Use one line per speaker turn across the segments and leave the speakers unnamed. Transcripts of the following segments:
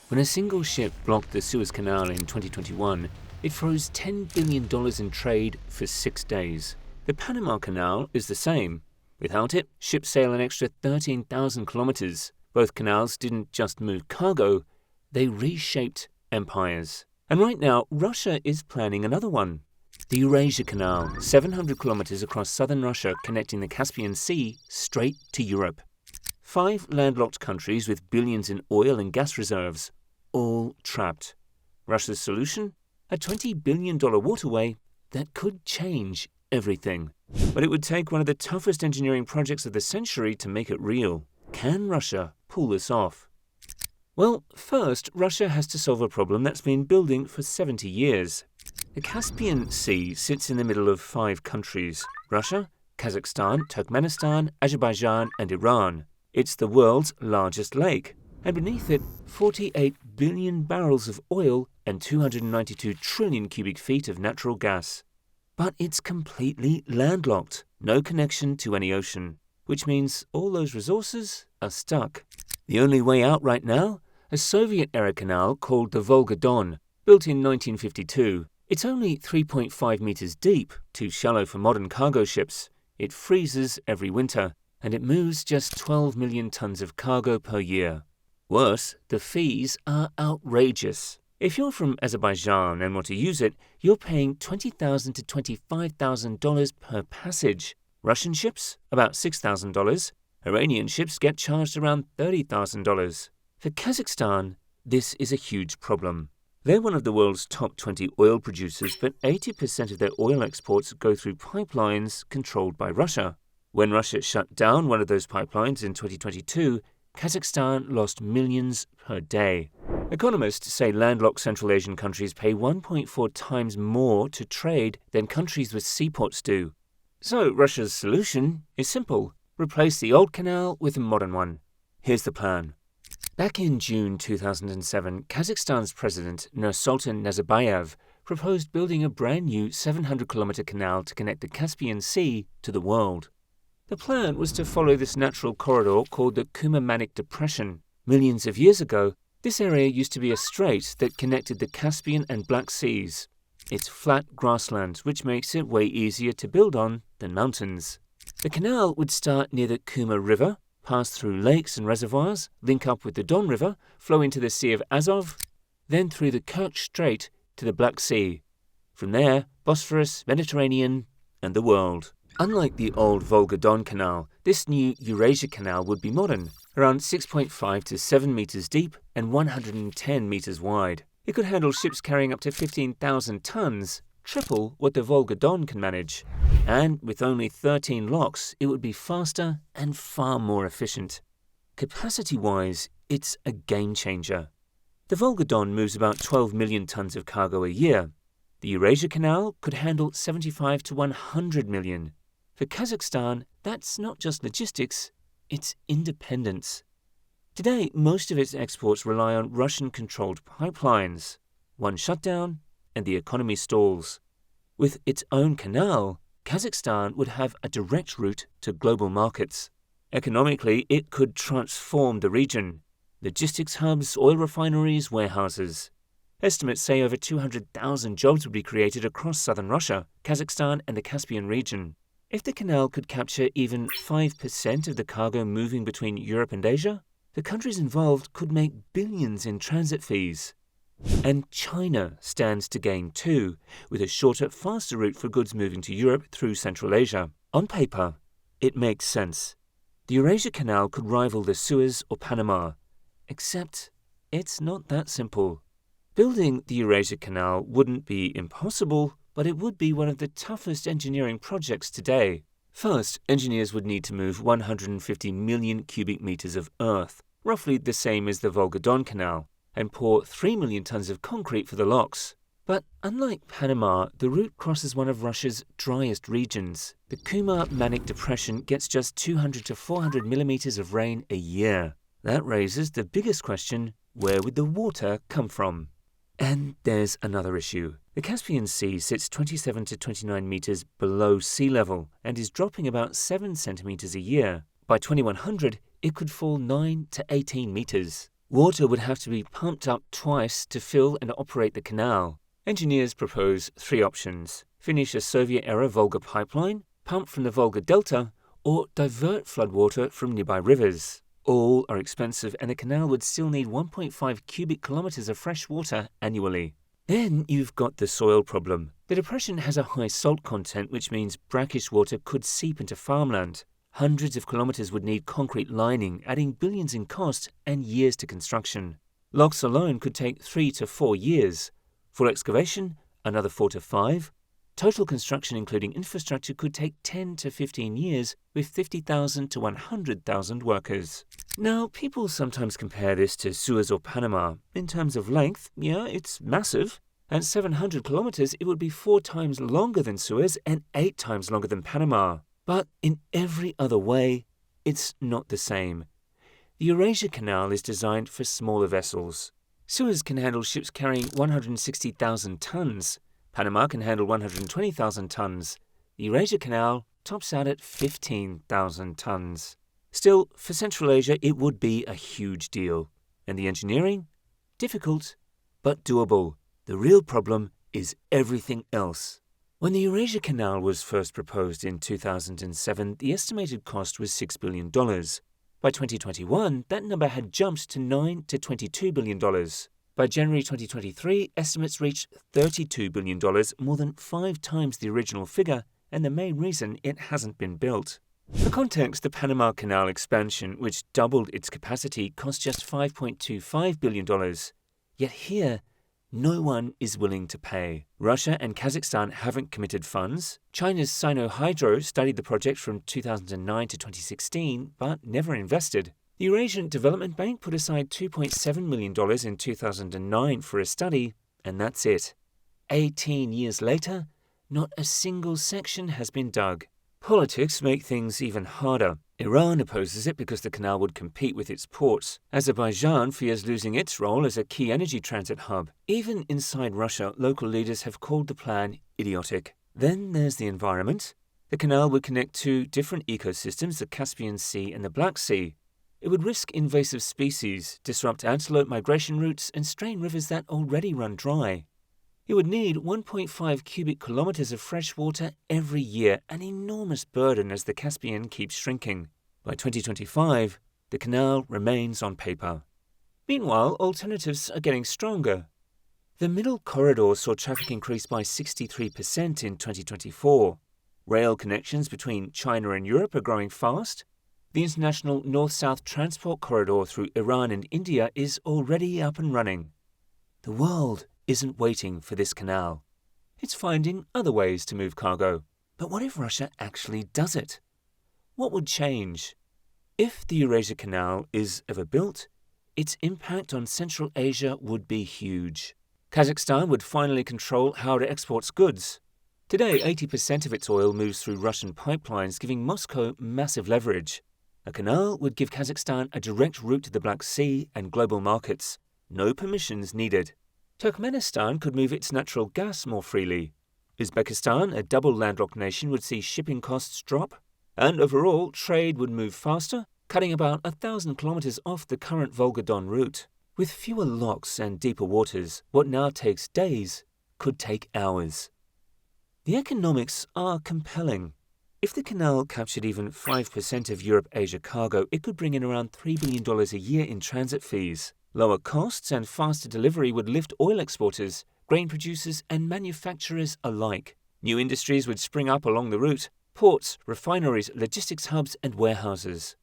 When a single ship blocked the Suez Canal in 2021, it froze $10 billion in trade for 6 days. The Panama Canal is the same. Without it, ships sail an extra 13,000 kilometers. Both canals didn't just move cargo, they reshaped empires. And right now, Russia is planning another one. The Eurasia Canal, 700 kilometers across southern Russia, connecting the Caspian Sea straight to Europe. 5 landlocked countries with billions in oil and gas reserves, all trapped. Russia's solution? A $20 billion waterway that could change everything. But it would take one of the toughest engineering projects of the century to make it real. Can Russia pull this off? Well, first, Russia has to solve a problem that's been building for 70 years. The Caspian Sea sits in the middle of 5 countries: Russia, Kazakhstan, Turkmenistan, Azerbaijan, and Iran. It's the world's largest lake, and beneath it, 48 billion barrels of oil and 292 trillion cubic feet of natural gas. But it's completely landlocked, no connection to any ocean, which means all those resources are stuck. The only way out right now? A Soviet-era canal called the Volga-Don, built in 1952. It's only 3.5 meters deep, too shallow for modern cargo ships. It freezes every winter, and it moves just 12 million tons of cargo per year. Worse, the fees are outrageous. If you're from Azerbaijan and want to use it, you're paying $20,000 to $25,000 per passage. Russian ships? About $6,000. Iranian ships get charged around $30,000. For Kazakhstan, this is a huge problem. They're one of the world's top 20 oil producers, but 80% of their oil exports go through pipelines controlled by Russia. When Russia shut down one of those pipelines in 2022, Kazakhstan lost millions per day. Economists say landlocked Central Asian countries pay 1.4 times more to trade than countries with seaports do. So Russia's solution is simple: replace the old canal with a modern one. Here's the plan. Back in June 2007, Kazakhstan's president Nursultan Nazarbayev proposed building a brand new 700-kilometer canal to connect the Caspian Sea to the world. The plan was to follow this natural corridor called the Kuma-Manik Depression. Millions of years ago, this area used to be a strait that connected the Caspian and Black Seas. It's flat grassland, which makes it way easier to build on than mountains. The canal would start near the Kuma River, pass through lakes and reservoirs, link up with the Don River, flow into the Sea of Azov, then through the Kerch Strait to the Black Sea. From there, Bosphorus, Mediterranean, and the world. Unlike the old Volga-Don Canal, this new Eurasia Canal would be modern, around 6.5 to 7 meters deep and 110 meters wide. It could handle ships carrying up to 15,000 tons, triple what the Volga-Don can manage. And with only 13 locks, it would be faster and far more efficient. Capacity-wise, it's a game-changer. The Volga-Don moves about 12 million tons of cargo a year. The Eurasia Canal could handle 75 to 100 million. For Kazakhstan, that's not just logistics, it's independence. Today, most of its exports rely on Russian-controlled pipelines. One shutdown, and the economy stalls. With its own canal, Kazakhstan would have a direct route to global markets. Economically, it could transform the region. Logistics hubs, oil refineries, warehouses. Estimates say over 200,000 jobs would be created across southern Russia, Kazakhstan, and the Caspian region. If the canal could capture even 5% of the cargo moving between Europe and Asia, the countries involved could make billions in transit fees. And China stands to gain too, with a shorter, faster route for goods moving to Europe through Central Asia. On paper, it makes sense. The Eurasia Canal could rival the Suez or Panama, except it's not that simple. Building the Eurasia Canal wouldn't be impossible, but it would be one of the toughest engineering projects today. First, engineers would need to move 150 million cubic meters of earth, roughly the same as the Volga-Don Canal, and pour 3 million tons of concrete for the locks. But unlike Panama, the route crosses one of Russia's driest regions. The Kuma-Manik Depression gets just 200 to 400 millimeters of rain a year. That raises the biggest question: where would the water come from? And there's another issue. The Caspian Sea sits 27 to 29 meters below sea level and is dropping about 7 centimeters a year. By 2100, it could fall 9 to 18 meters. Water would have to be pumped up twice to fill and operate the canal. Engineers propose 3 options: finish a Soviet-era Volga pipeline, pump from the Volga Delta, or divert floodwater from nearby rivers. All are expensive, and the canal would still need 1.5 cubic kilometers of fresh water annually. Then you've got the soil problem. The depression has a high salt content, which means brackish water could seep into farmland. Hundreds of kilometers would need concrete lining, adding billions in cost and years to construction. Locks alone could take 3 to 4 years. Full excavation, another 4 to 5. Total construction, including infrastructure, could take 10 to 15 years with 50,000 to 100,000 workers. Now, people sometimes compare this to Suez or Panama. In terms of length, yeah, it's massive. At 700 kilometers, it would be 4 times longer than Suez and 8 times longer than Panama. But in every other way, it's not the same. The Eurasia Canal is designed for smaller vessels. Suez can handle ships carrying 160,000 tons. Panama can handle 120,000 tons. The Eurasia Canal tops out at 15,000 tons. Still, for Central Asia, it would be a huge deal. And the engineering? Difficult, but doable. The real problem is everything else. When the Eurasia Canal was first proposed in 2007, the estimated cost was $6 billion. By 2021, that number had jumped to $9 to $22 billion. By January 2023, estimates reached $32 billion, more than 5 times the original figure, and the main reason it hasn't been built. For context, the Panama Canal expansion, which doubled its capacity, cost just $5.25 billion. Yet here, no one is willing to pay. Russia and Kazakhstan haven't committed funds. China's Sino-Hydro studied the project from 2009 to 2016, but never invested. The Eurasian Development Bank put aside $2.7 million in 2009 for a study, and that's it. 18 years later, not a single section has been dug. Politics make things even harder. Iran opposes it because the canal would compete with its ports. Azerbaijan fears losing its role as a key energy transit hub. Even inside Russia, local leaders have called the plan idiotic. Then there's the environment. The canal would connect 2 different ecosystems, the Caspian Sea and the Black Sea. It would risk invasive species, disrupt antelope migration routes, and strain rivers that already run dry. It would need 1.5 cubic kilometers of fresh water every year, an enormous burden as the Caspian keeps shrinking. By 2025, the canal remains on paper. Meanwhile, alternatives are getting stronger. The Middle Corridor saw traffic increase by 63% in 2024. Rail connections between China and Europe are growing fast. The International North-South Transport Corridor through Iran and India is already up and running. The world isn't waiting for this canal. It's finding other ways to move cargo. But what if Russia actually does it? What would change? If the Eurasia Canal is ever built, its impact on Central Asia would be huge. Kazakhstan would finally control how it exports goods. Today, 80% of its oil moves through Russian pipelines, giving Moscow massive leverage. A canal would give Kazakhstan a direct route to the Black Sea and global markets. No permissions needed. Turkmenistan could move its natural gas more freely. Uzbekistan, a double landlocked nation, would see shipping costs drop. And overall, trade would move faster, cutting about 1,000 kilometers off the current Volga-Don route. With fewer locks and deeper waters, what now takes days could take hours. The economics are compelling. If the canal captured even 5% of Europe-Asia cargo, it could bring in around $3 billion a year in transit fees. Lower costs and faster delivery would lift oil exporters, grain producers, and manufacturers alike. New industries would spring up along the route: ports, refineries, logistics hubs, and warehouses.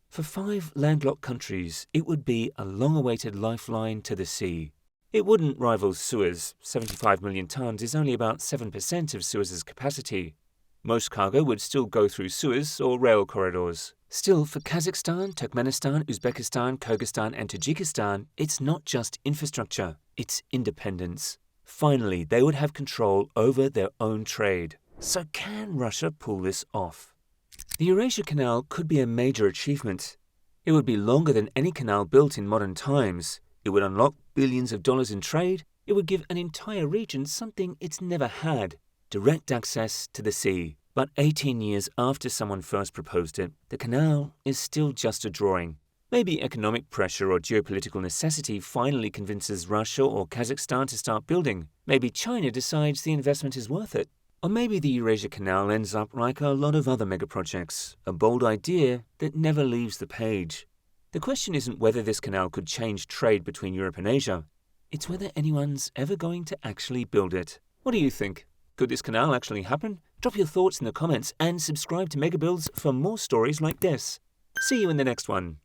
For 5 landlocked countries, it would be a long-awaited lifeline to the sea. It wouldn't rival Suez. 75 million tons is only about 7% of Suez's capacity. Most cargo would still go through Suez or rail corridors. Still, for Kazakhstan, Turkmenistan, Uzbekistan, Kyrgyzstan, and Tajikistan, it's not just infrastructure, it's independence. Finally, they would have control over their own trade. So can Russia pull this off? The Eurasia Canal could be a major achievement. It would be longer than any canal built in modern times. It would unlock billions of dollars in trade. It would give an entire region something it's never had: direct access to the sea. But 18 years after someone first proposed it, the canal is still just a drawing. Maybe economic pressure or geopolitical necessity finally convinces Russia or Kazakhstan to start building. Maybe China decides the investment is worth it. Or maybe the Eurasia Canal ends up like a lot of other megaprojects, a bold idea that never leaves the page. The question isn't whether this canal could change trade between Europe and Asia. It's whether anyone's ever going to actually build it. What do you think? Could this canal actually happen? Drop your thoughts in the comments and subscribe to MegaBuilds for more stories like this. See you in the next one.